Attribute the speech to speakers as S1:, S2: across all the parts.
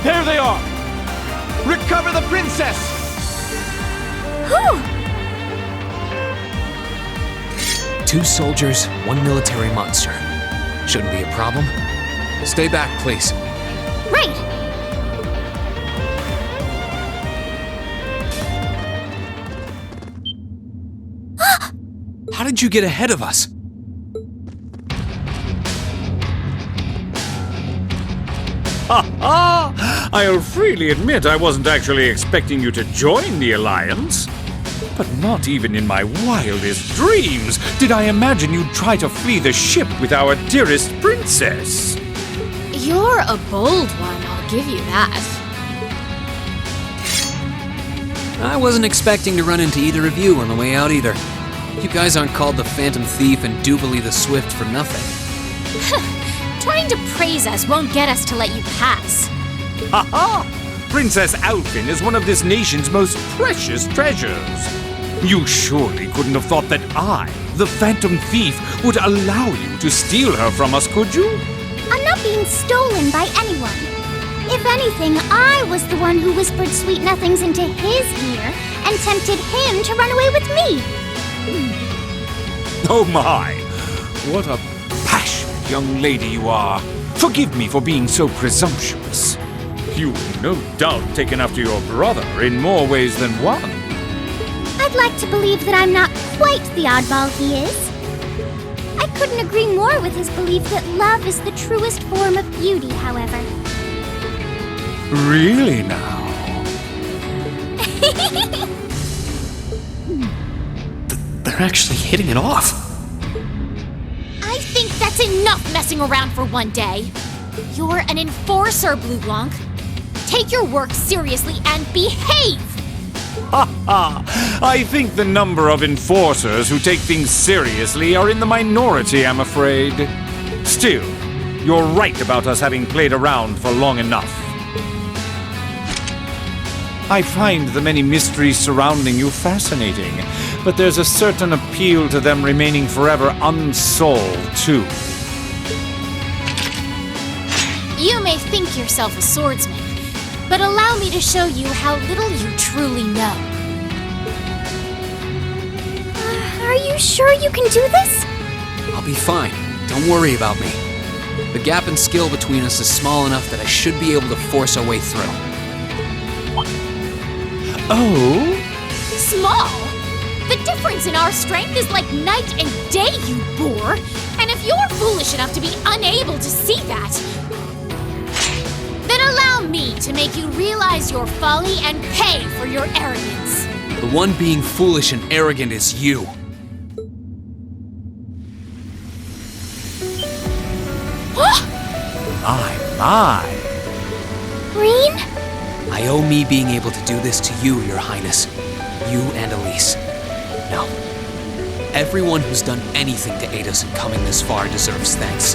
S1: There they are! Recover the princess!
S2: Whew!
S3: 2 soldiers, 1 military monster. Shouldn't be a problem. Stay back, please.
S2: Right!
S3: How did you get ahead of us?
S4: I'll freely admit I wasn't actually expecting you to join the Alliance. But not even in my wildest dreams did I imagine you'd try to flee the ship with our dearest princess.
S2: You're a bold one, I'll give you that.
S3: I wasn't expecting to run into either of you on the way out either. You guys aren't called the Phantom Thief and Duvalie the Swift for nothing.
S2: Trying to praise us won't get us to let you pass.
S4: Ha ha! Princess Alfin is one of this nation's most precious treasures. You surely couldn't have thought that I, the Phantom Thief, would allow you to steal her from us, could you?
S5: I'm not being stolen by anyone. If anything, I was the one who whispered sweet nothings into his ear and tempted him to run away with me.
S4: Oh my! What a passionate young lady you are. Forgive me for being so presumptuous. You've no doubt taken after your brother in more ways than one.
S5: I'd like to believe that I'm not quite the oddball he is. I couldn't agree more with his belief that love is the truest form of beauty, however.
S4: Really now?
S3: They're actually hitting it off.
S2: I think that's enough messing around for one day. You're an enforcer, Bleublanc. Take your work seriously and behave!
S4: Ha ha! I think the number of enforcers who take things seriously are in the minority, I'm afraid. Still, you're right about us having played around for long enough. I find the many mysteries surrounding you fascinating, but there's a certain appeal to them remaining forever unsolved, too.
S2: You may think yourself a swordsman, but allow me to show you how little you truly know.
S5: Are you sure you can do this?
S3: I'll be fine. Don't worry about me. The gap in skill between us is small enough that I should be able to force our way through.
S4: Oh?
S2: Small? The difference in our strength is like night and day, you boor! And if you're foolish enough to be unable to see that, then allow me to make you realize your folly and pay for your arrogance.
S3: The one being foolish and arrogant is you.
S4: My.
S5: Rean?
S3: I owe me being able to do this to you, Your Highness. You and Elise. No. Everyone who's done anything to aid us in coming this far deserves thanks.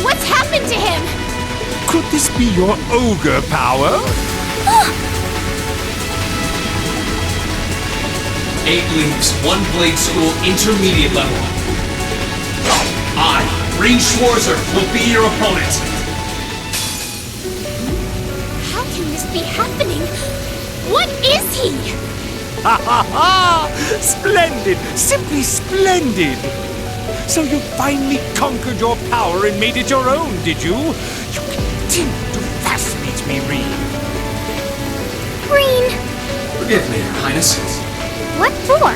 S2: What's happened to him?
S4: Could this be your ogre power?
S3: 8 leagues, 1 blade school, intermediate level. I, Rean Schwarzer, will be your opponent.
S2: How can this be happening? What is he?
S4: Ha ha ha! Splendid! Simply splendid! So you finally conquered your power and made it your own, did you? You continue to fascinate me, Rean.
S5: Rean!
S3: Forgive me, Your Highness.
S5: What for?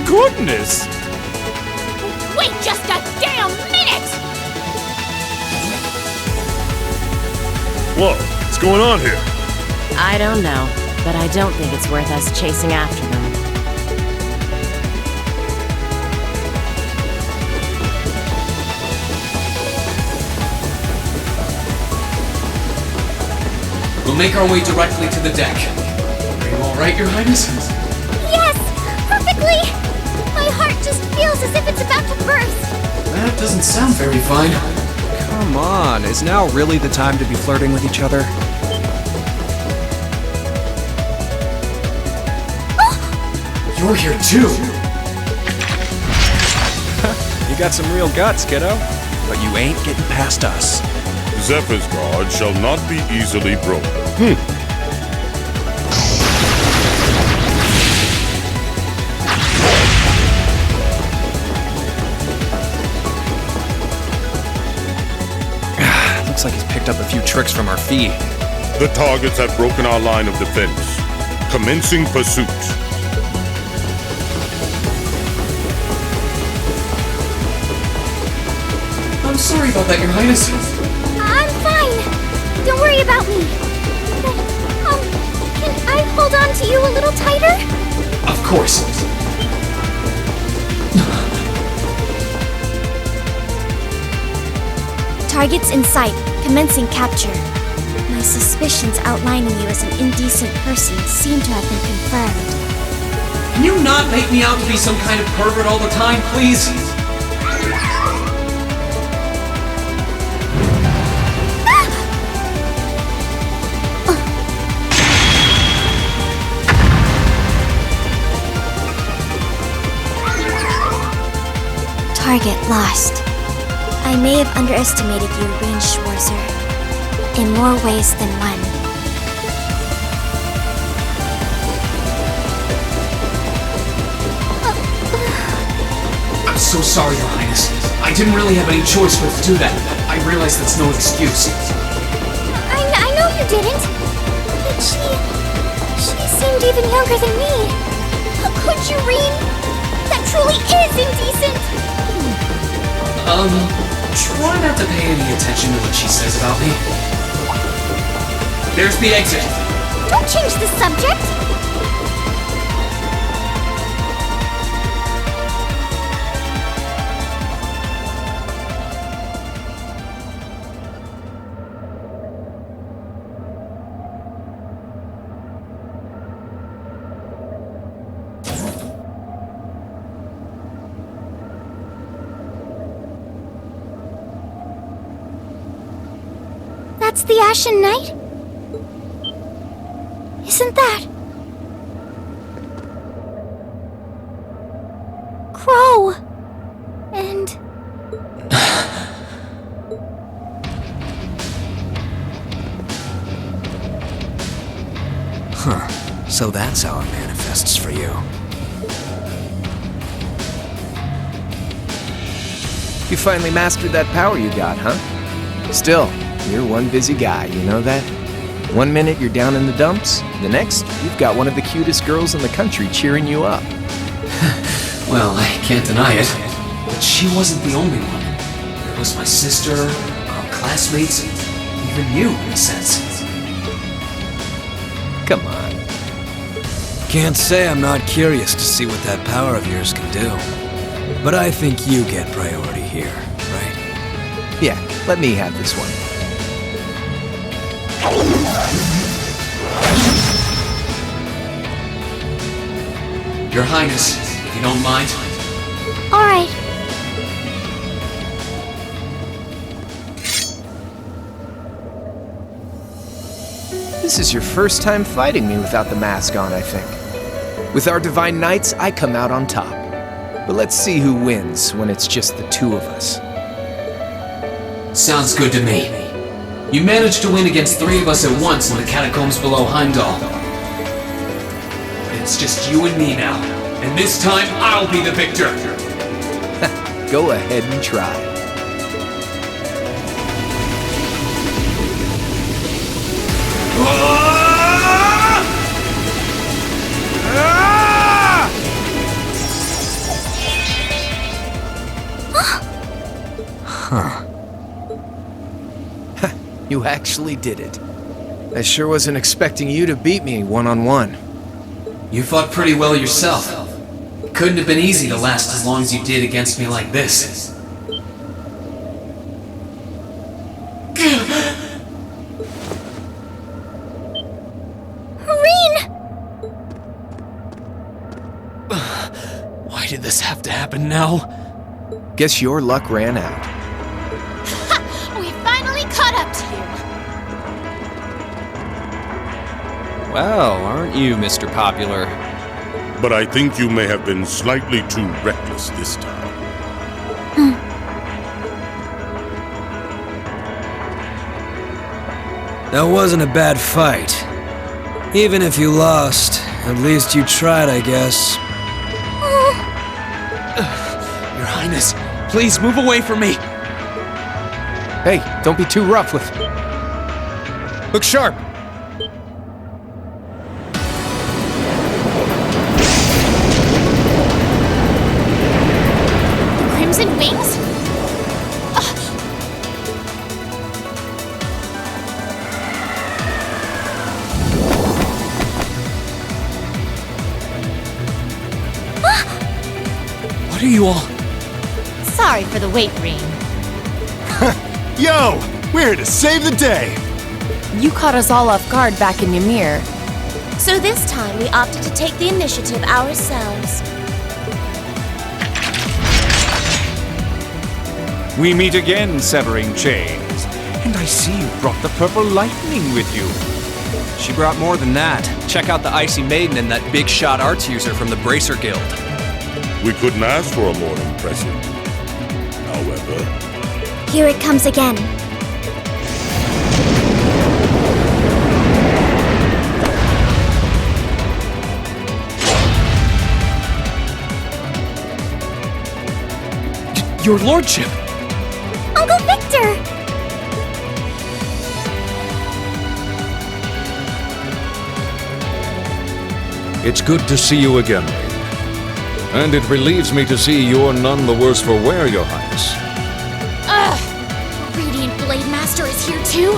S4: Goodness!
S2: Wait just a damn minute!
S6: Whoa, what's going on here?
S7: I don't know, but I don't think it's worth us chasing after them.
S3: We'll make our way directly to the deck. Are you all right, Your Highness?
S5: Yes! Perfectly! just feels as if it's about to burst.
S3: That doesn't sound very fine.
S6: Come on, is now really the time to be flirting with each other?
S3: You're here too.
S6: You got some real guts, kiddo. But you ain't getting past us.
S8: Zephyr's guard shall not be easily broken.
S6: Looks like he's picked up a few tricks from our fee.
S8: The targets have broken our line of defense. Commencing pursuit.
S3: I'm sorry about that, Your Highness.
S5: I'm fine. Don't worry about me. But, can I hold on to you a little tighter?
S3: Of course.
S5: Targets in sight. Commencing capture. My suspicions outlining you as an indecent person seem to have been confirmed.
S3: Can you not make me out to be some kind of pervert all the time, please?
S5: Target lost. I may have underestimated you, Rean Schwarzer, in more ways than one.
S3: I'm so sorry, Your Highness. I didn't really have any choice but to do that. I realize that's no excuse.
S5: I know you didn't. But she seemed even younger than me. Could you, Rean? That truly is indecent.
S3: Try not to pay any attention to what she says about me. There's the exit.
S5: Don't change the subject. That's the Ashen Knight? Isn't that... Crow? And...
S6: Huh. So that's how it manifests for you. You finally mastered that power you got, huh? Still, you're one busy guy, you know that? One minute you're down in the dumps, the next, you've got one of the cutest girls in the country cheering you up.
S3: Well, I can't deny it. But she wasn't the only one. There was my sister, our classmates, and even you, in a sense.
S6: Come on.
S9: Can't say I'm not curious to see what that power of yours can do. But I think you get priority here, right?
S6: Yeah, let me have this one.
S3: Your Highness, if you don't mind.
S5: All right.
S6: This is your first time fighting me without the mask on, I think. With our Divine Knights, I come out on top. But let's see who wins when it's just the two of us.
S3: Sounds good to me. You managed to win against 3 of us at once in the catacombs below Heimdall. But it's just you and me now. And this time, I'll be the victor.
S6: Go ahead and try. Huh. You actually did it. I sure wasn't expecting you to beat me one-on-one.
S3: You fought pretty well yourself. It couldn't have been easy to last as long as you did against me like this. Why did this have to happen now?
S6: Guess your luck ran out.
S2: We finally caught up to you.
S3: Well, aren't you, Mr. Popular?
S8: But I think you may have been slightly too reckless this time.
S9: That wasn't a bad fight. Even if you lost, at least you tried, I guess.
S3: Your Highness, please move away from me.
S6: Hey, don't be too rough with... Look sharp!
S2: Crimson wings?
S3: What are you all...
S2: Sorry for the wait, Rean.
S1: Yo! We're here to save the day!
S7: You caught us all off guard back in Ymir.
S5: So this time we opted to take the initiative ourselves.
S4: We meet again, severing chains. And I see you brought the purple lightning with you.
S3: She brought more than that. Check out the Icy Maiden and that big shot arts user from the Bracer Guild.
S8: We couldn't ask for a more impressive. However,
S5: Here it comes again.
S3: Your Lordship!
S5: Uncle Victor!
S4: It's good to see you again, Rean. And it relieves me to see you're none the worse for wear, Your Highness.
S2: Ugh! The Radiant Blade Master is here too?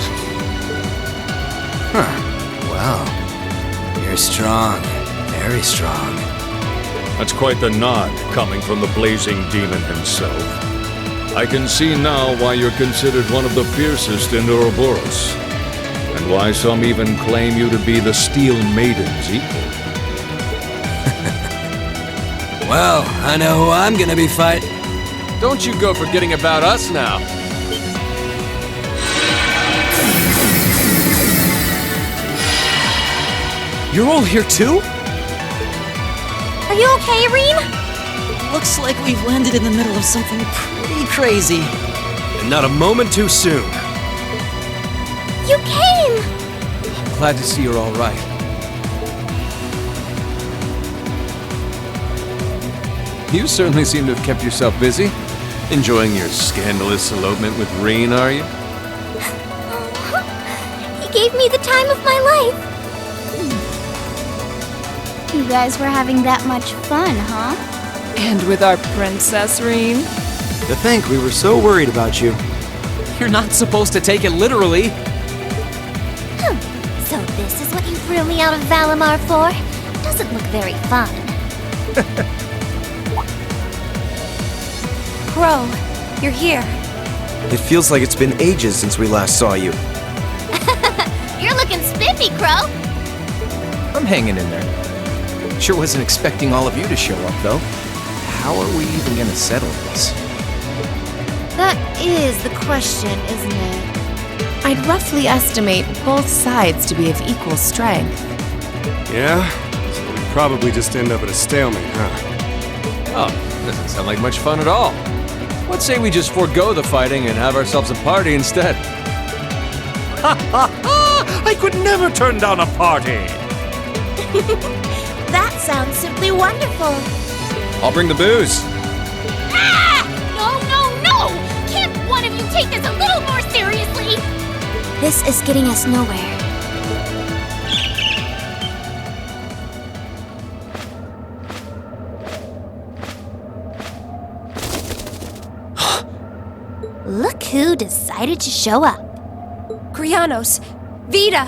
S9: Wow. You're strong. Very strong.
S4: That's quite the nod coming from the blazing demon himself. I can see now why you're considered one of the fiercest in Ouroboros, and why some even claim you to be the Steel Maiden's equal.
S9: Well, I know who I'm gonna be fighting.
S3: Don't you go forgetting about us now. You're all here too?
S5: Are you okay, Rean?
S10: Looks like we've landed in the middle of something pretty crazy.
S9: And not a moment too soon.
S5: You came!
S3: Glad to see you're all right.
S1: You certainly seem to have kept yourself busy. Enjoying your scandalous elopement with Rean, are you?
S5: He gave me the time of my life. You guys were having that much fun, huh?
S10: And with our princess, Rean?
S1: To think we were so worried about you.
S3: You're not supposed to take it literally.
S5: So this is what you threw me out of Valimar for? Doesn't look very fun.
S7: Crow, you're here.
S6: It feels like it's been ages since we last saw you.
S5: You're looking spiffy, Crow.
S6: I'm hanging in there. Sure wasn't expecting all of you to show up, though. How are we even gonna settle this?
S7: That is the question, isn't it? I'd roughly estimate both sides to be of equal strength.
S1: Yeah? So we probably just end up at a stalemate, huh?
S11: Oh, doesn't sound like much fun at all. What say we just forego the fighting and have ourselves a party instead?
S4: Ha ha ha! I could never turn down a party!
S5: That sounds simply wonderful.
S11: I'll bring the booze.
S2: Ah! No, no, no! Can't one of you take this a little more seriously?
S5: This is getting us nowhere. Look who decided to show up.
S7: Krianos! Vita!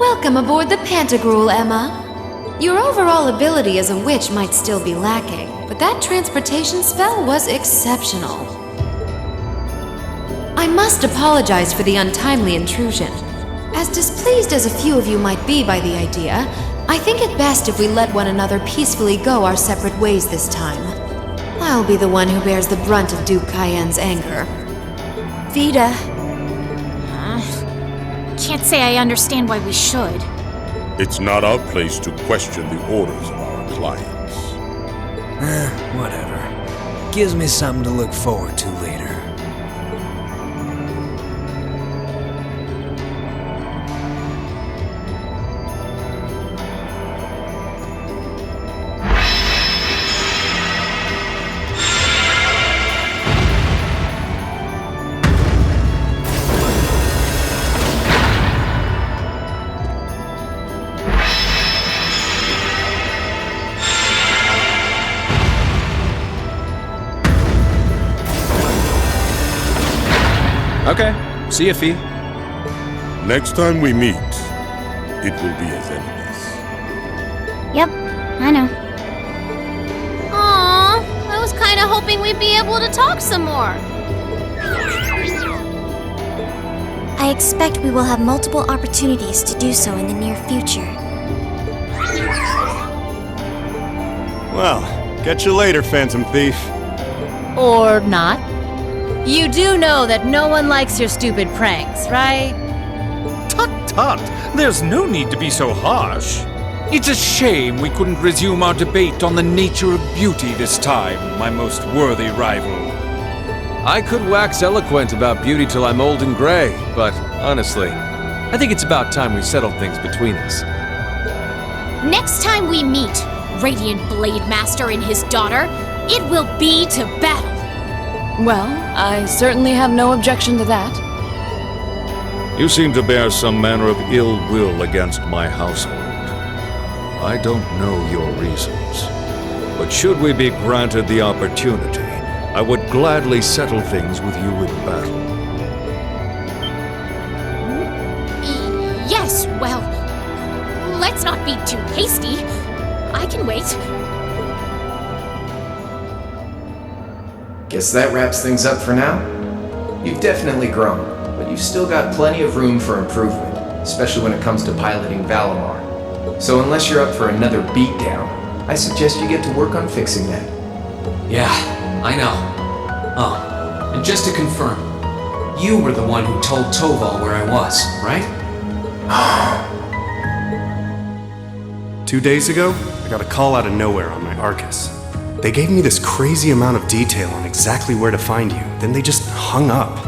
S7: Welcome aboard the Pantagruel, Emma. Your overall ability as a witch might still be lacking, but that transportation spell was exceptional. I must apologize for the untimely intrusion. as displeased as a few of you might be by the idea, I think it best if we let one another peacefully go our separate ways this time. I'll be the one who bears the brunt of Duke Cayenne's anger.
S5: Vida.
S2: Can't say I understand why we should.
S8: It's not our place to question the orders of our clients.
S9: Whatever. Gives me something to look forward to later.
S11: Okay, see ya, Fee.
S8: Next time we meet, it will be as enemies.
S5: Yep, I know.
S2: Aww, I was kind of hoping we'd be able to talk some more.
S5: I expect we will have multiple opportunities to do so in the near future.
S12: Well, catch you later, Phantom Thief.
S13: Or not. You do know that no one likes your stupid pranks, right?
S4: Tut tut! There's no need to be so harsh. It's a shame we couldn't resume our debate on the nature of beauty this time, my most worthy rival.
S11: I could wax eloquent about beauty till I'm old and gray, but honestly, I think it's about time we settled things between us.
S2: Next time we meet, Radiant Blade Master and his daughter, it will be to battle.
S13: Well, I certainly have no objection to that.
S8: You seem to bear some manner of ill will against my household. I don't know your reasons, but should we be granted the opportunity, I would gladly settle things with you in battle.
S2: Yes, well, let's not be too hasty. I can wait.
S6: Guess that wraps things up for now. You've definitely grown, but you've still got plenty of room for improvement, especially when it comes to piloting Valimar. So unless you're up for another beatdown, I suggest you get to work on fixing that.
S3: Yeah, I know. Oh, and just to confirm, you were the one who told Toval where I was, right?
S12: 2 days ago, I got a call out of nowhere on my Arcus. They gave me this crazy amount of detail on exactly where to find you, then they just hung up.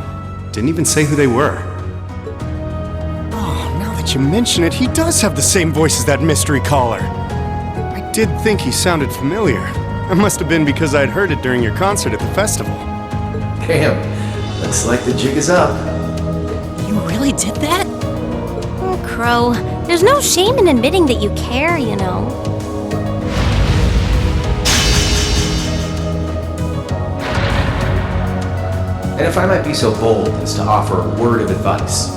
S12: Didn't even say who they were. Oh, now that you mention it, he does have the same voice as that mystery caller. I did think he sounded familiar. It must have been because I'd heard it during your concert at the festival.
S6: Damn, looks like the jig is up.
S10: You really did that?
S5: Oh, Crow, there's no shame in admitting that you care, you know.
S6: And if I might be so bold as to offer a word of advice,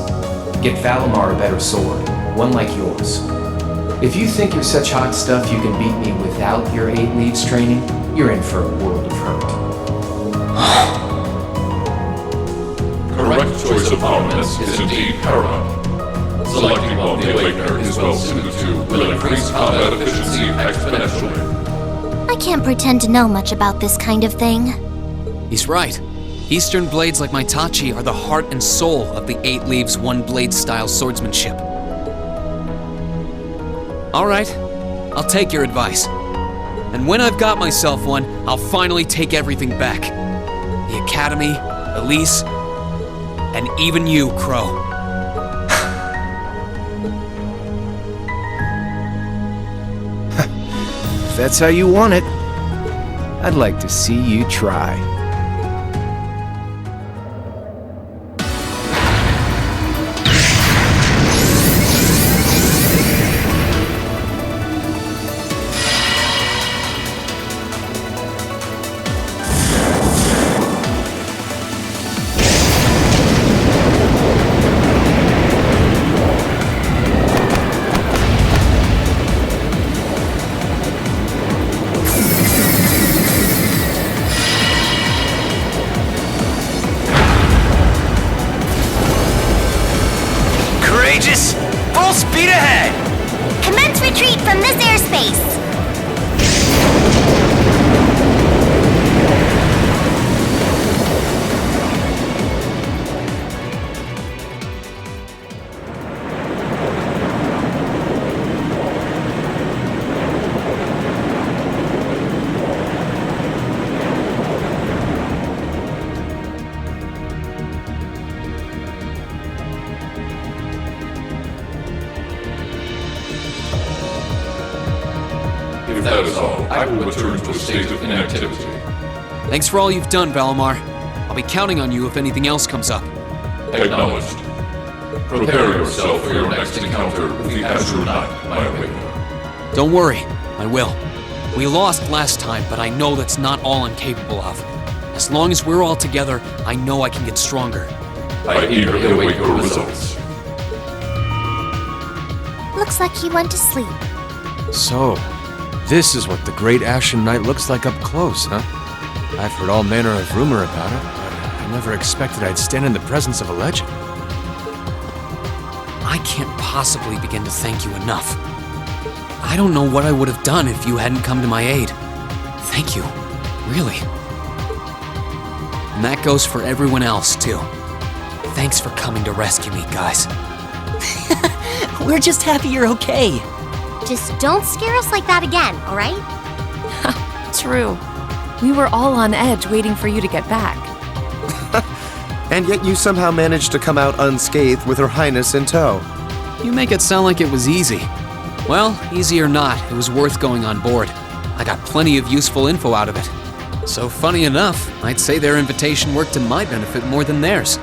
S6: get Valimar a better sword, one like yours. If you think you're such hot stuff you can beat me without your 8 leaves training, you're in for a world of hurt.
S14: Correct choice of armaments is indeed paramount. Selecting one the Awakener is well suited to will increase combat efficiency exponentially.
S5: I can't pretend to know much about this kind of thing.
S3: He's right. Eastern blades like my Tachi are the heart and soul of the 8 leaves, 1 blade style swordsmanship. Alright, I'll take your advice. And when I've got myself one, I'll finally take everything back. The Academy, Elise, and even you, Crow.
S6: If that's how you want it, I'd like to see you try.
S15: Aegis! Full speed ahead!
S5: Commence retreat from this airspace!
S14: If that is all, I will return to a state of inactivity.
S3: Thanks for all you've done, Valimar. I'll be counting on you if anything else comes up.
S14: Acknowledged. Prepare yourself for your next encounter with the Azure Knight, my awakener.
S3: Don't worry, I will. We lost last time, but I know that's not all I'm capable of. As long as we're all together, I know I can get stronger.
S14: I eagerly await your results.
S5: Looks like he went to sleep.
S1: So, this is what the Great Ashen Knight looks like up close, huh? I've heard all manner of rumor about it, but I never expected I'd stand in the presence of a legend.
S3: I can't possibly begin to thank you enough. I don't know what I would have done if you hadn't come to my aid. Thank you, really. And that goes for everyone else, too. Thanks for coming to rescue me, guys.
S10: We're just happy you're okay.
S5: Just don't scare us like that again, alright?
S16: True. We were all on edge waiting for you to get back.
S17: And yet you somehow managed to come out unscathed with Her Highness in tow.
S3: You make it sound like it was easy. Well, easy or not, it was worth going on board. I got plenty of useful info out of it. So funny enough, I'd say their invitation worked to my benefit more than theirs.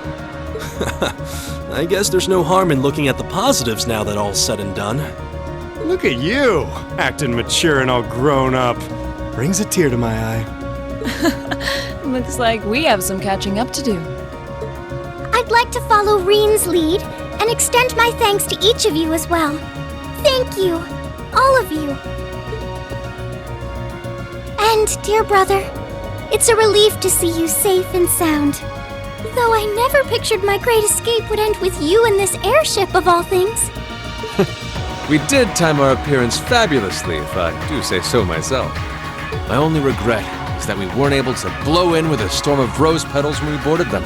S18: I guess there's no harm in looking at the positives now that all's said and done.
S12: Look at you, acting mature and all grown up. Brings a tear to my eye.
S16: Looks like we have some catching up to do.
S5: I'd like to follow Rean's lead and extend my thanks to each of you as well. Thank you, all of you. And, dear brother, it's a relief to see you safe and sound. Though I never pictured my great escape would end with you in this airship of all things.
S1: We did time our appearance fabulously, if I do say so myself. My only regret is that we weren't able to blow in with a storm of rose petals when we boarded them.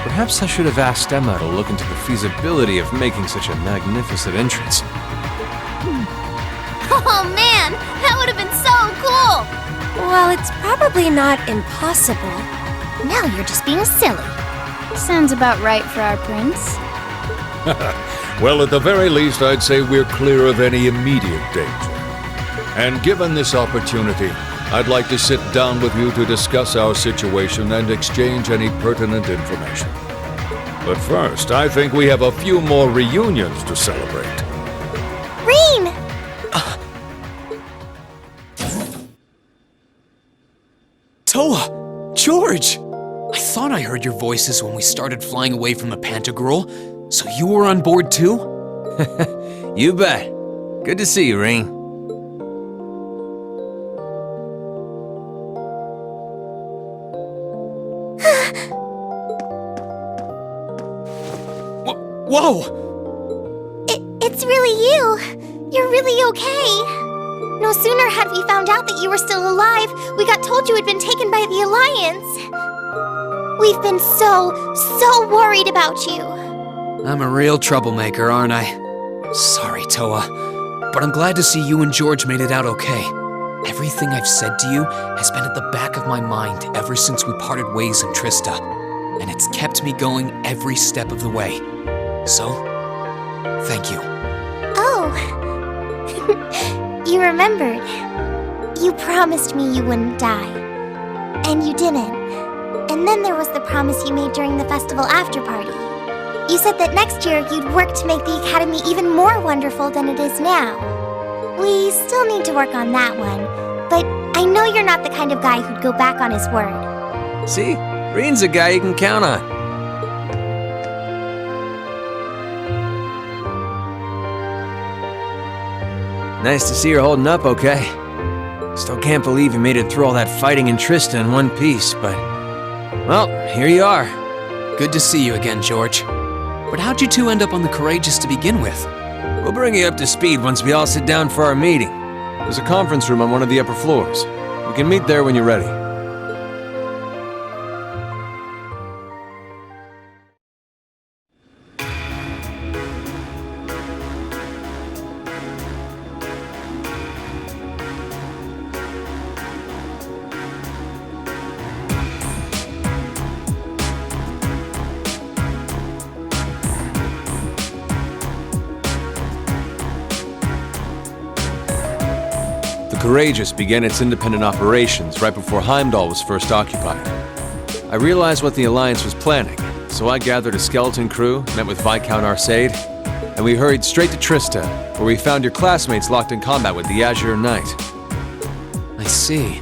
S1: Perhaps I should have asked Emma to look into the feasibility of making such a magnificent entrance.
S5: Oh man, that would have been so cool! Well, it's probably not impossible. Now you're just being silly.
S16: Sounds about right for our prince.
S8: Well, at the very least, I'd say we're clear of any immediate danger. And given this opportunity, I'd like to sit down with you to discuss our situation and exchange any pertinent information. But first, I think we have a few more reunions to celebrate.
S5: Rean!
S3: Toa! George! I thought I heard your voices when we started flying away from the Pantagruel. So you were on board too?
S6: You bet. Good to see you, Rean.
S3: Whoa!
S5: It's really you. You're really okay. No sooner had we found out that you were still alive, we got told you had been taken by the Alliance. We've been so worried about you.
S3: I'm a real troublemaker, aren't I? Sorry, Toa, but I'm glad to see you and George made it out okay. Everything I've said to you has been at the back of my mind ever since we parted ways in Trista, and it's kept me going every step of the way. So, thank you.
S5: Oh, you remembered. You promised me you wouldn't die, and you didn't. And then there was the promise you made during the festival after party. You said that next year you'd work to make the Academy even more wonderful than it is now. We still need to work on that one, but I know you're not the kind of guy who'd go back on his word.
S6: See? Rean's a guy you can count on. Nice to see you're holding up okay. Still can't believe you made it through all that fighting in Trista in one piece, but... well, here you are.
S3: Good to see you again, George. But how'd you two end up on the Courageous to begin with?
S11: We'll bring you up to speed once we all sit down for our meeting. There's a conference room on one of the upper floors. We can meet there when you're ready. The Courageous began its independent operations right before Heimdall was first occupied. I realized what the Alliance was planning, so I gathered a skeleton crew, met with Viscount Arcade, and we hurried straight to Trista, where we found your classmates locked in combat with the Azure Knight.
S3: I see.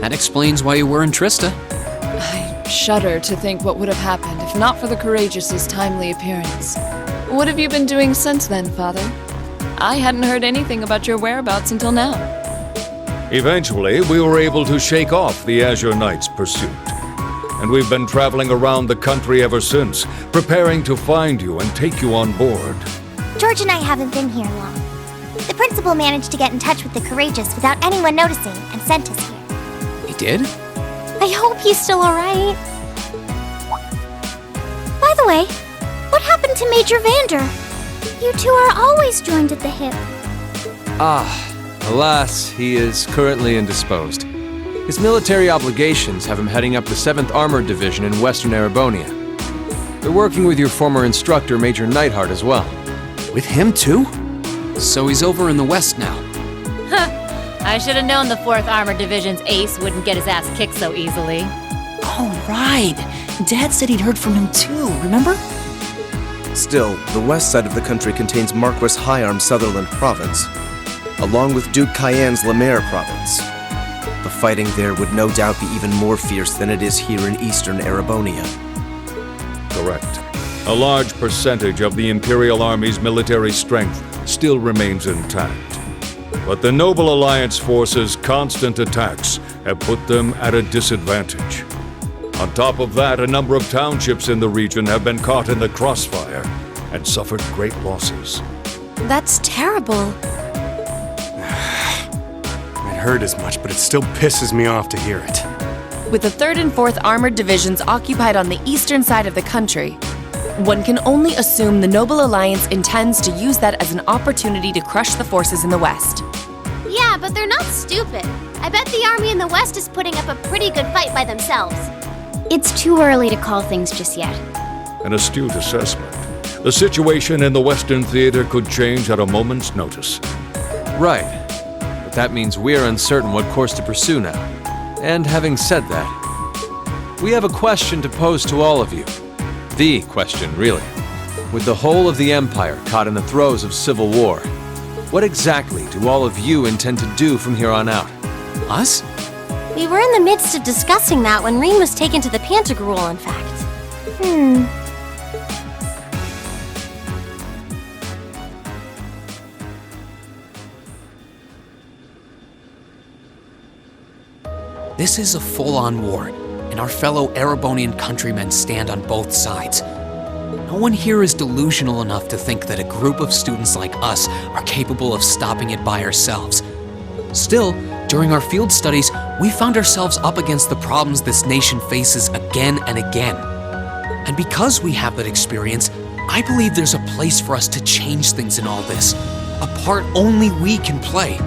S3: That explains why you were in Trista.
S16: I shudder to think what would have happened if not for the Courageous's timely appearance. What have you been doing since then, Father? I hadn't heard anything about your whereabouts until now.
S8: Eventually, we were able to shake off the Azure Knight's pursuit. And we've been traveling around the country ever since, preparing to find you and take you on board.
S5: George and I haven't been here long. The principal managed to get in touch with the Courageous without anyone noticing and sent us here.
S3: He did?
S5: I hope he's still alright. By the way, what happened to Major Vander? You two are always joined at the hip.
S11: Alas, he is currently indisposed. His military obligations have him heading up the 7th Armored Division in Western Erebonia. They're working with your former instructor, Major Neidhart, as well.
S3: With him too? So he's over in the West now.
S13: I should have known the 4th Armored Division's ace wouldn't get his ass kicked so easily.
S10: Oh, right. Dad said he'd heard from him too, remember?
S17: Still, the west side of the country contains Marquis Hyarm's Sutherland province, along with Duke Cayenne's Lemaire province. The fighting there would no doubt be even more fierce than it is here in eastern Erebonia.
S8: Correct. A large percentage of the Imperial Army's military strength still remains intact. But the Noble Alliance forces' constant attacks have put them at a disadvantage. On top of that, a number of townships in the region have been caught in the crossfire and suffered great losses.
S16: That's terrible.
S12: It hurt as much, but it still pisses me off to hear it.
S16: With the 3rd and 4th Armored Divisions occupied on the eastern side of the country, one can only assume the Noble Alliance intends to use that as an opportunity to crush the forces in the west.
S2: Yeah, but they're not stupid. I bet the army in the west is putting up a pretty good fight by themselves. It's too early to call things just yet.
S8: An astute assessment. The situation in the Western Theater could change at a moment's notice.
S11: Right. But that means we're uncertain what course to pursue now. And having said that, we have a question to pose to all of you. The question, really. With the whole of the Empire caught in the throes of civil war, what exactly do all of you intend to do from here on out?
S3: Us?
S2: We were in the midst of discussing that when Rean was taken to the Pantagruel, in fact.
S3: This is a full-on war, and our fellow Erebonian countrymen stand on both sides. No one here is delusional enough to think that a group of students like us are capable of stopping it by ourselves. Still, during our field studies, we found ourselves up against the problems this nation faces again and again. And because we have that experience, I believe there's a place for us to change things in all this, a part only we can play.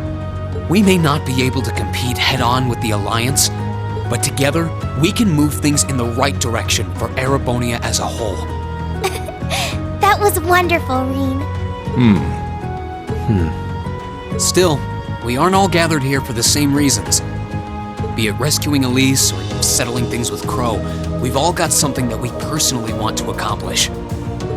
S3: We may not be able to compete head-on with the Alliance, but together, we can move things in the right direction for Erebonia as a whole.
S5: That was wonderful, Rean.
S3: Still, we aren't all gathered here for the same reasons. Be it rescuing Elise or settling things with Crow, we've all got something that we personally want to accomplish.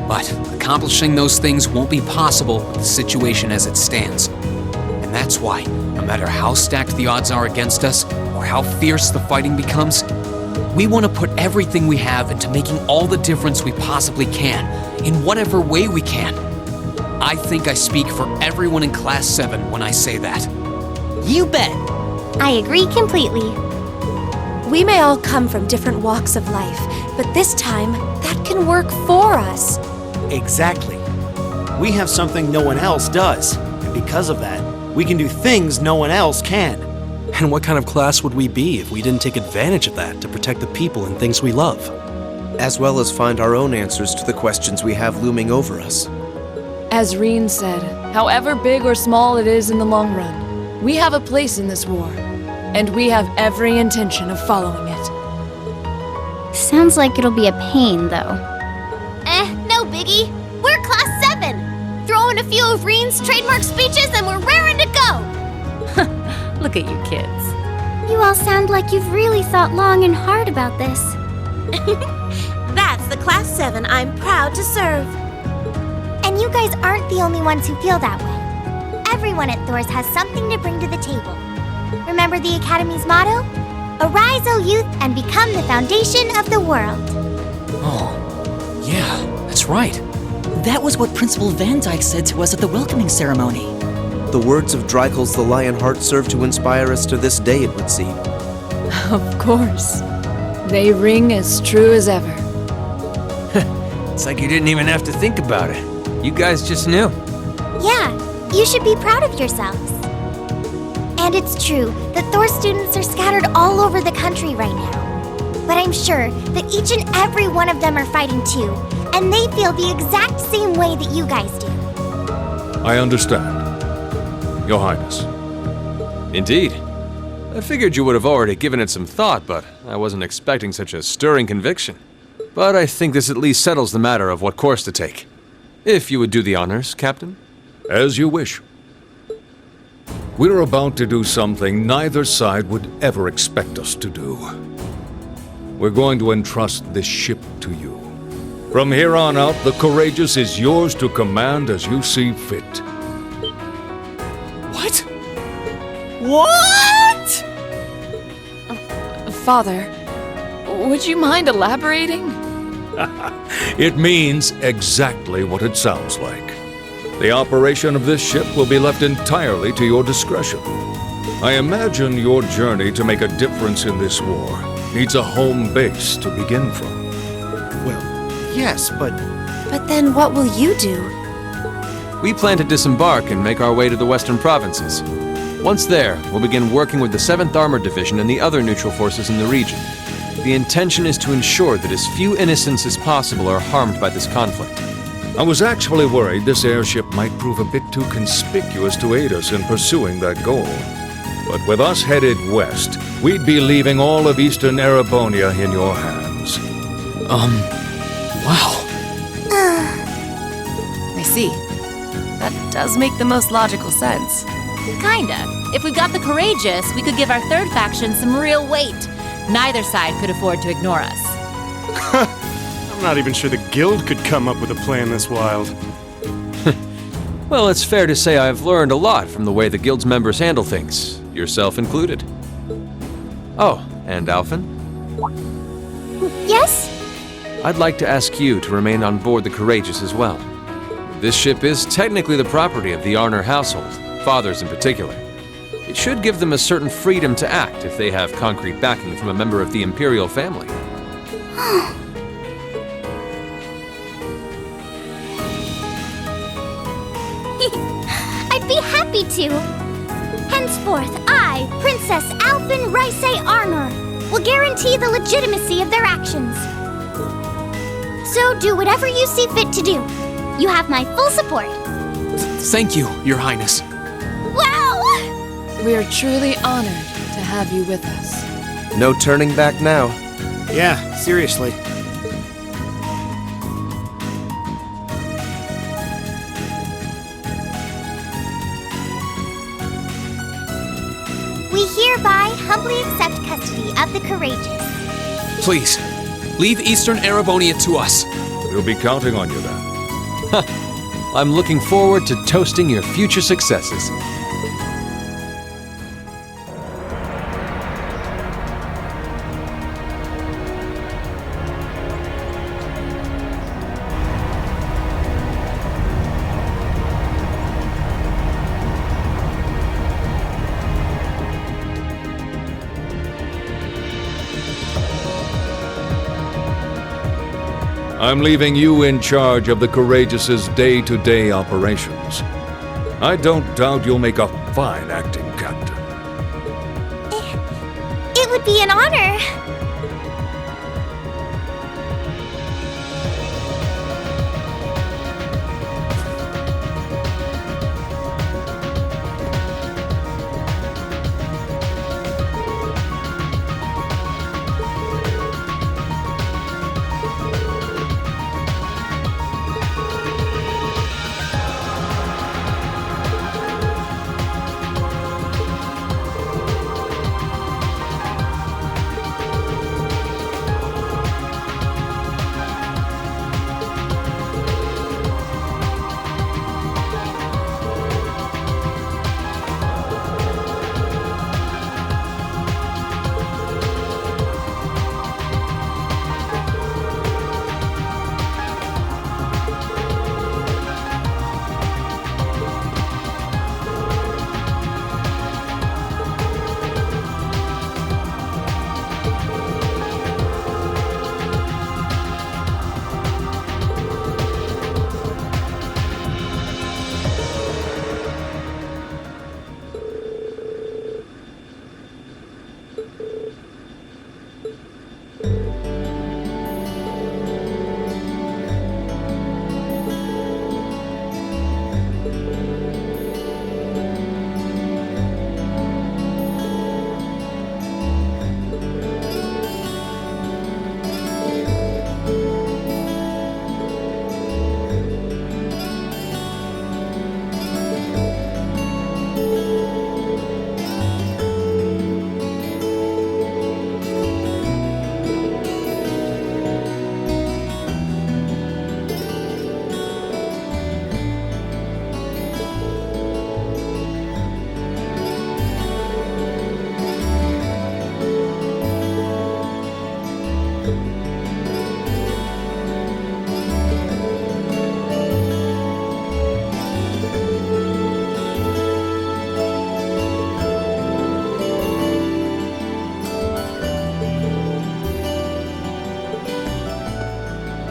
S3: But accomplishing those things won't be possible with the situation as it stands. And that's why, no matter how stacked the odds are against us, or how fierce the fighting becomes, we want to put everything we have into making all the difference we possibly can, in whatever way we can. I think I speak for everyone in Class 7 when I say that.
S10: You bet!
S5: I agree completely.
S16: We may all come from different walks of life, but this time, that can work for us.
S19: Exactly. We have something no one else does, and because of that, we can do things no one else can.
S18: And what kind of class would we be if we didn't take advantage of that to protect the people and things we love?
S17: As well as find our own answers to the questions we have looming over us.
S16: As Rean said, however big or small it is in the long run, we have a place in this war, and we have every intention of following it.
S20: Sounds like it'll be a pain, though.
S2: No biggie. We're class 7. Throw in a few of Rean's trademark speeches and we're raring to go.
S13: Look at you kids.
S5: You all sound like you've really thought long and hard about this.
S21: That's the Class 7 I'm proud to serve.
S5: And you guys aren't the only ones who feel that way. Everyone at Thor's has something to bring to the table. Remember the Academy's motto? Arise, O youth, and become the foundation of the world.
S10: Oh, yeah, that's right. That was what Principal Van Dyke said to us at the welcoming ceremony.
S17: The words of Dreikel's the Lionheart serve to inspire us to this day, it would seem.
S16: Of course. They ring as true as ever.
S11: It's like you didn't even have to think about it. You guys just knew.
S5: Yeah, you should be proud of yourselves. And it's true that Thor students are scattered all over the country right now. But I'm sure that each and every one of them are fighting too, and they feel the exact same way that you guys do.
S8: I understand. Your Highness.
S11: Indeed. I figured you would have already given it some thought, but I wasn't expecting such a stirring conviction. But I think this at least settles the matter of what course to take. If you would do the honors, Captain.
S8: As you wish. We're about to do something neither side would ever expect us to do. We're going to entrust this ship to you. From here on out, the Courageous is yours to command as you see fit.
S10: What? What?
S16: Father, would you mind elaborating?
S8: It means exactly what it sounds like. The operation of this ship will be left entirely to your discretion. I imagine your journey to make a difference in this war needs a home base to begin from.
S19: Well, yes, but...
S7: But then what will you do?
S11: We plan to disembark and make our way to the western provinces. Once there, we'll begin working with the 7th Armored Division and the other neutral forces in the region. The intention is to ensure that as few innocents as possible are harmed by this conflict.
S8: I was actually worried this airship might prove a bit too conspicuous to aid us in pursuing that goal. But with us headed west, we'd be leaving all of Eastern Erebonia in your hands.
S10: Wow.
S22: I see. That does make the most logical sense.
S13: Kinda. If we got the Courageous, we could give our third faction some real weight. Neither side could afford to ignore us.
S12: I'm not even sure the Guild could come up with a plan this wild.
S11: Well, it's fair to say I've learned a lot from the way the Guild's members handle things, yourself included. Oh, and Alfin?
S5: Yes?
S11: I'd like to ask you to remain on board the Courageous as well. This ship is technically the property of the Arner household, fathers in particular. It should give them a certain freedom to act if they have concrete backing from a member of the Imperial family.
S5: I'd be happy to. Henceforth, I, Princess Alfin Rice Arner, will guarantee the legitimacy of their actions. So do whatever you see fit to do. You have my full support.
S3: Thank you, Your Highness.
S5: Wow!
S16: We are truly honored to have you with us.
S17: No turning back now.
S19: Yeah, seriously.
S5: We hereby humbly accept custody of the Courageous.
S3: Please, leave Eastern Erebonia to us.
S8: We'll be counting on you then.
S11: I'm looking forward to toasting your future successes.
S8: I'm leaving you in charge of the Courageous' day-to-day operations. I don't doubt you'll make a fine acting captain.
S5: It would be an honor.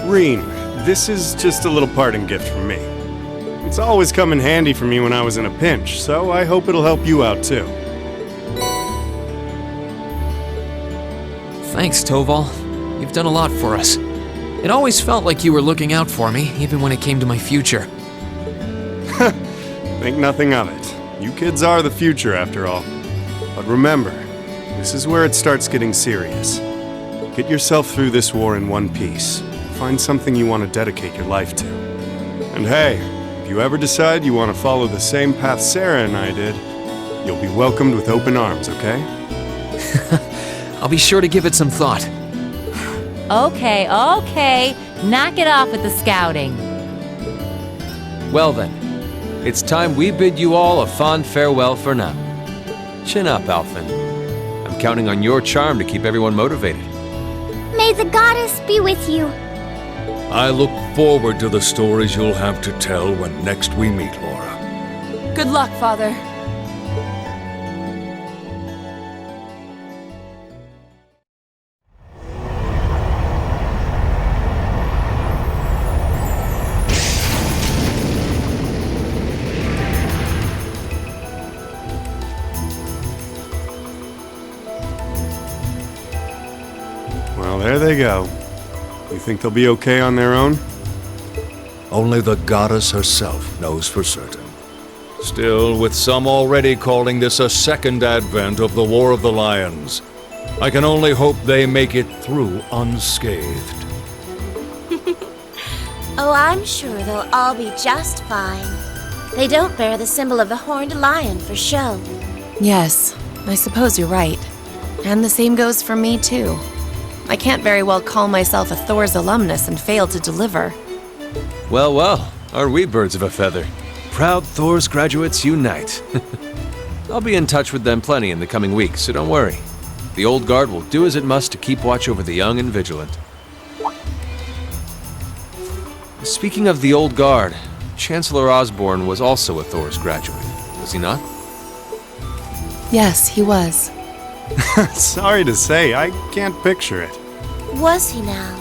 S12: Rean, this is just a little parting gift from me. It's always come in handy for me when I was in a pinch, so I hope it'll help you out too.
S3: Thanks, Toval. You've done a lot for us. It always felt like you were looking out for me, even when it came to my future.
S12: Think nothing of it. You kids are the future, after all. But remember, this is where it starts getting serious. Get yourself through this war in one piece. Find something you want to dedicate your life to. And hey, if you ever decide you want to follow the same path Sarah and I did, you'll be welcomed with open arms, okay?
S3: I'll be sure to give it some thought.
S13: Okay, knock it off with the scouting.
S11: Well then, it's time we bid you all a fond farewell for now. Chin up, Alfin. I'm counting on your charm to keep everyone motivated.
S5: May the goddess be with you.
S8: I look forward to the stories you'll have to tell when next we meet, Laura.
S16: Good luck, Father.
S12: Well, there they go. You think they'll be okay on their own?
S8: Only the goddess herself knows for certain. Still, with some already calling this a second advent of the War of the Lions, I can only hope they make it through unscathed.
S21: Oh, I'm sure they'll all be just fine. They don't bear the symbol of the horned lion for show.
S22: Yes, I suppose you're right. And the same goes for me, too. I can't very well call myself a Thor's alumnus and fail to deliver.
S11: Well, well, are we birds of a feather? Proud Thor's graduates unite. I'll be in touch with them plenty in the coming weeks, so don't worry. The old guard will do as it must to keep watch over the young and vigilant. Speaking of the old guard, Chancellor Osborne was also a Thor's graduate, was he not?
S22: Yes, he was.
S12: Sorry to say, I can't picture it.
S21: Was he now?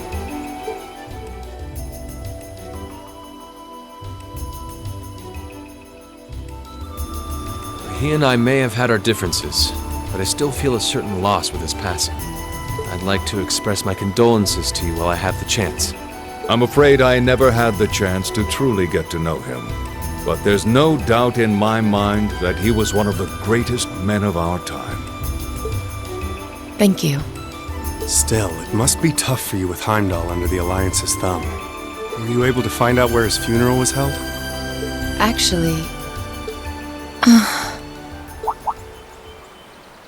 S11: He and I may have had our differences, but I still feel a certain loss with his passing. I'd like to express my condolences to you while I have the chance.
S8: I'm afraid I never had the chance to truly get to know him. But there's no doubt in my mind that he was one of the greatest men of our time.
S22: Thank you.
S12: Still, it must be tough for you with Heimdall under the Alliance's thumb. Were you able to find out where his funeral was held?
S22: Actually...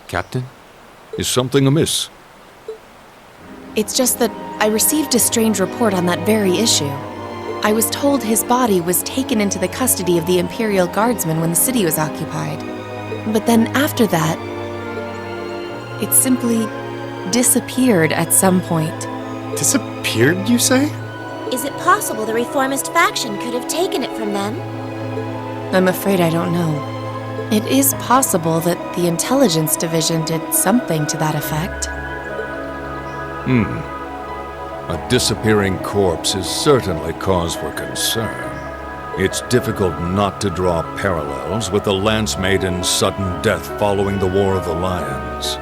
S11: Captain?
S8: Is something amiss?
S22: It's just that I received a strange report on that very issue. I was told his body was taken into the custody of the Imperial Guardsmen when the city was occupied. But then after that, it simply disappeared at some point.
S12: Disappeared, you say?
S21: Is it possible the reformist faction could have taken it from them?
S22: I'm afraid I don't know. It is possible that the Intelligence Division did something to that effect.
S8: A disappearing corpse is certainly cause for concern. It's difficult not to draw parallels with the Lance Maiden's sudden death following the War of the Lions.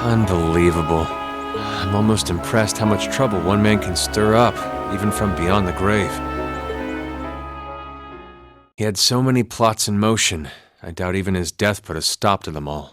S11: Unbelievable. I'm almost impressed how much trouble one man can stir up, even from beyond the grave. He had so many plots in motion, I doubt even his death put a stop to them all.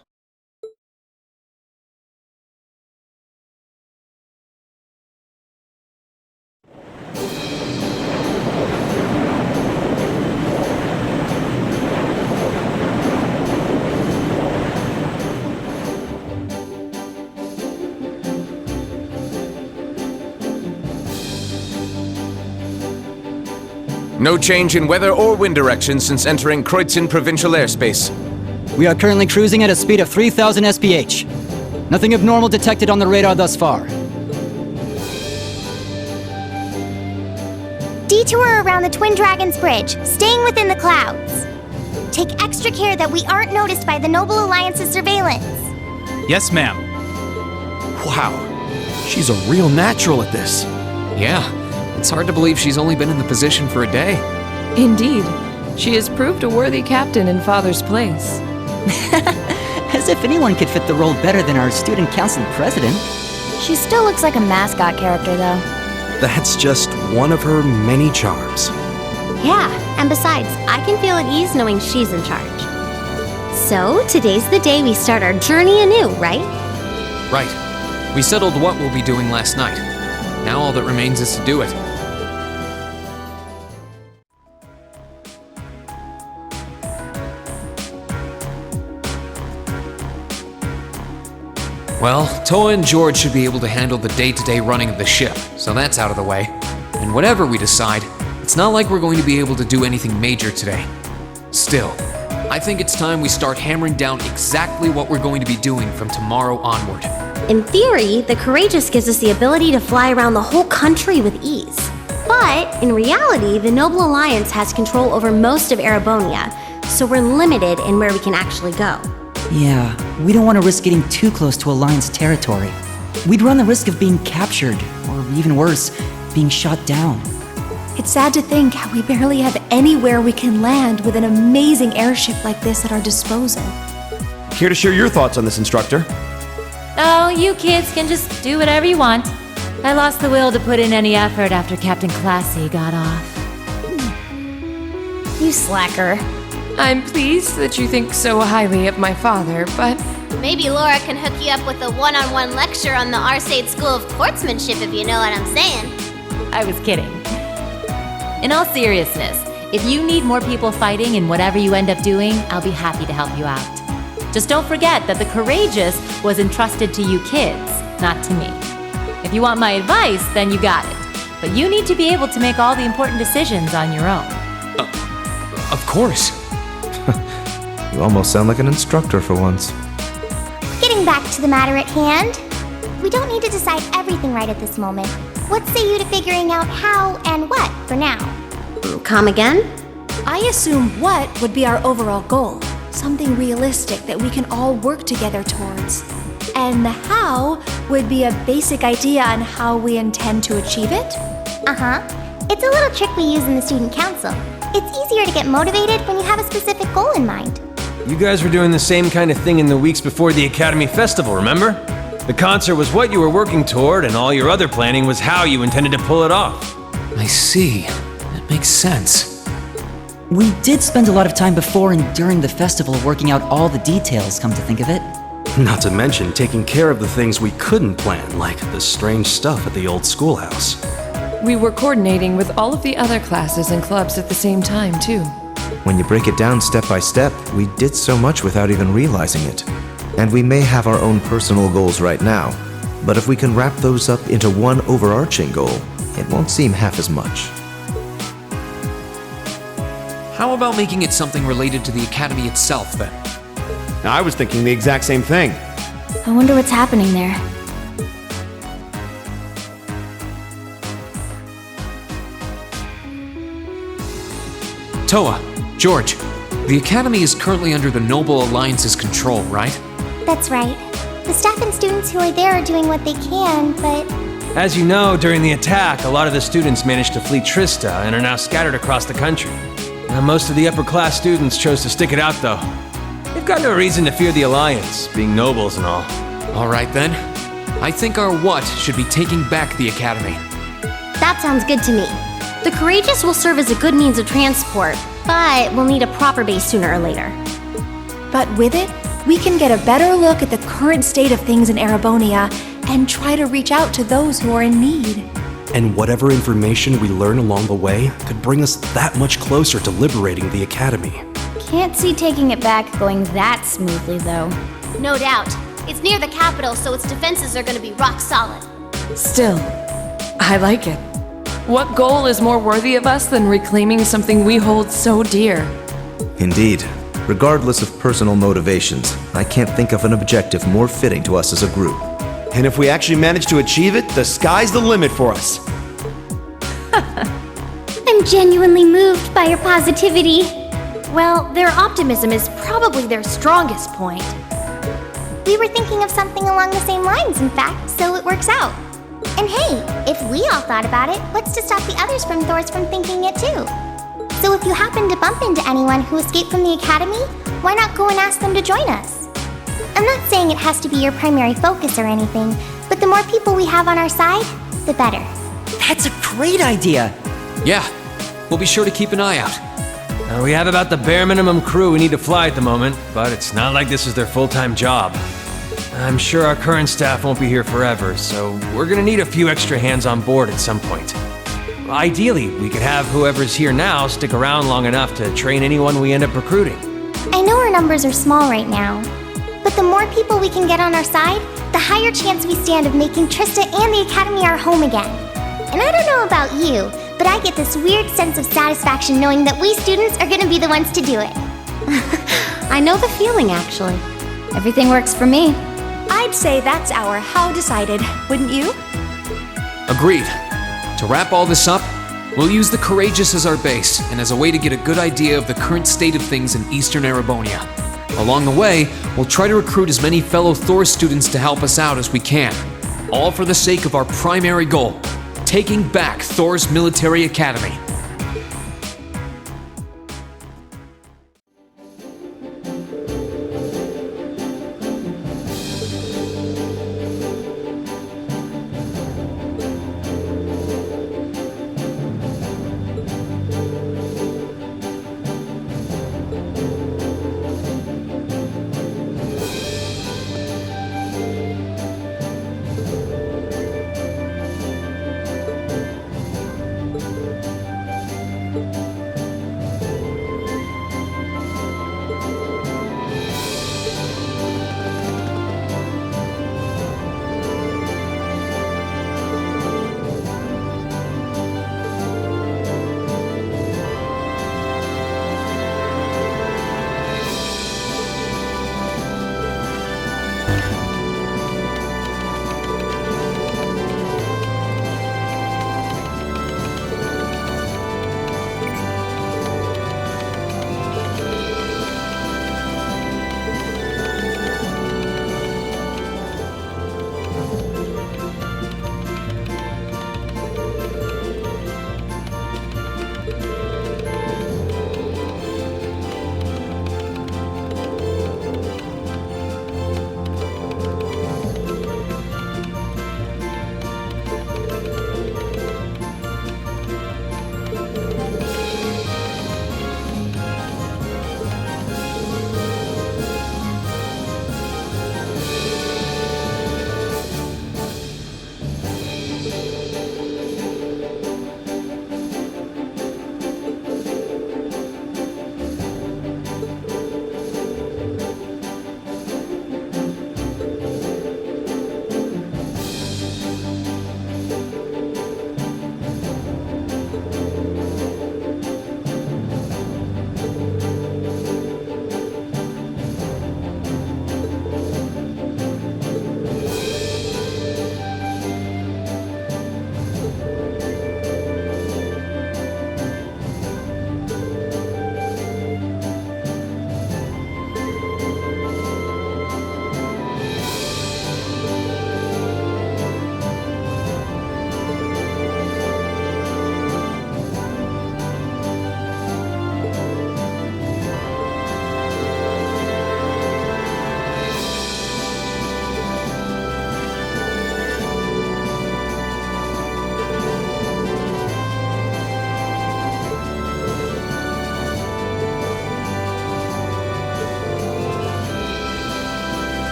S6: No change in weather or wind direction since entering Kreutzen provincial airspace.
S4: We are currently cruising at a speed of 3,000 SPH. Nothing abnormal detected on the radar thus far.
S5: Detour around the Twin Dragons Bridge, staying within the clouds. Take extra care that we aren't noticed by the Noble Alliance's surveillance.
S9: Yes, ma'am.
S18: Wow, she's a real natural at this.
S3: Yeah, it's hard to believe she's only been in the position for a day.
S16: Indeed. She has proved a worthy captain in Father's place.
S4: As if anyone could fit the role better than our student council president.
S20: She still looks like a mascot character, though.
S18: That's just one of her many charms.
S23: Yeah, and besides, I can feel at ease knowing she's in charge. So, today's the day we start our journey anew, right?
S3: Right. We settled what we'll be doing last night. Now all that remains is to do it. Well, Toa and George should be able to handle the day-to-day running of the ship, so that's out of the way. And whatever we decide, it's not like we're going to be able to do anything major today. Still, I think it's time we start hammering down exactly what we're going to be doing from tomorrow onward.
S21: In theory, the Courageous gives us the ability to fly around the whole country with ease. But, in reality, the Noble Alliance has control over most of Erebonia, so we're limited in where we can actually go.
S4: Yeah, we don't want to risk getting too close to Alliance territory. We'd run the risk of being captured, or even worse, being shot down.
S2: It's sad to think how we barely have anywhere we can land with an amazing airship like this at our disposal.
S9: Care to share your thoughts on this, instructor?
S13: Oh, you kids can just do whatever you want. I lost the will to put in any effort after Captain Classy got off.
S20: You slacker.
S16: I'm pleased that you think so highly of my father, but...
S21: Maybe Laura can hook you up with a one-on-one lecture on the Arcade School of Courtsmanship, if you know what I'm saying.
S13: I was kidding. In all seriousness, if you need more people fighting in whatever you end up doing, I'll be happy to help you out. Just don't forget that the Courageous was entrusted to you kids, not to me. If you want my advice, then you got it. But you need to be able to make all the important decisions on your own.
S3: Of course.
S17: You almost sound like an instructor for once.
S5: Getting back to the matter at hand, we don't need to decide everything right at this moment. What say you to figuring out how and what for now?
S21: Come again?
S2: I assume what would be our overall goal. Something realistic that we can all work together towards. And the how would be a basic idea on how we intend to achieve it?
S5: Uh-huh. It's a little trick we use in the student council. It's easier to get motivated when you have a specific goal in mind.
S11: You guys were doing the same kind of thing in the weeks before the Academy Festival, remember? The concert was what you were working toward, and all your other planning was how you intended to pull it off.
S3: I see. That makes sense.
S4: We did spend a lot of time before and during the festival working out all the details, come to think of it.
S12: Not to mention taking care of the things we couldn't plan, like the strange stuff at the old schoolhouse.
S16: We were coordinating with all of the other classes and clubs at the same time, too.
S17: When you break it down step by step, we did so much without even realizing it. And we may have our own personal goals right now, but if we can wrap those up into one overarching goal, it won't seem half as much.
S3: How about making it something related to the Academy itself, then?
S9: I was thinking the exact same thing.
S20: I wonder what's happening there.
S3: Toa, George, the Academy is currently under the Noble Alliance's control, right?
S5: That's right. The staff and students who are there are doing what they can, but...
S11: As you know, during the attack, a lot of the students managed to flee Trista and are now scattered across the country. Now, most of the upper-class students chose to stick it out, though. They've got no reason to fear the Alliance, being nobles and all.
S3: All right, then. I think our what should be taking back the Academy.
S21: That sounds good to me. The Courageous will serve as a good means of transport, but we'll need a proper base sooner or later.
S2: But with it, we can get a better look at the current state of things in Erebonia and try to reach out to those who are in need.
S12: And whatever information we learn along the way could bring us that much closer to liberating the Academy.
S20: Can't see taking it back going that smoothly, though.
S21: No doubt. It's near the capital, so its defenses are gonna be rock solid.
S16: Still, I like it. What goal is more worthy of us than reclaiming something we hold so dear?
S17: Indeed. Regardless of personal motivations, I can't think of an objective more fitting to us as a group.
S9: And if we actually manage to achieve it, the sky's the limit for us.
S21: I'm genuinely moved by your positivity.
S20: Well, their optimism is probably their strongest point.
S5: We were thinking of something along the same lines, in fact, so it works out. And hey, if we all thought about it, what's to stop the others from Thors from thinking it too? So if you happen to bump into anyone who escaped from the Academy, why not go and ask them to join us? I'm not saying it has to be your primary focus or anything, but the more people we have on our side, the better.
S4: That's a great idea!
S3: Yeah, we'll be sure to keep an eye out.
S11: We have about the bare minimum crew we need to fly at the moment, but it's not like this is their full-time job. I'm sure our current staff won't be here forever, so we're gonna need a few extra hands on board at some point. Ideally, we could have whoever's here now stick around long enough to train anyone we end up recruiting.
S5: I know our numbers are small right now, but the more people we can get on our side, the higher chance we stand of making Trista and the Academy our home again. And I don't know about you, but I get this weird sense of satisfaction knowing that we students are gonna be the ones to do it.
S21: I know the feeling, actually. Everything works for me.
S2: I'd say that's our how decided, wouldn't you?
S3: Agreed. To wrap all this up, we'll use the Courageous as our base and as a way to get a good idea of the current state of things in Eastern Erebonia. Along the way, we'll try to recruit as many fellow Thor students to help us out as we can, all for the sake of our primary goal, taking back Thor's military academy.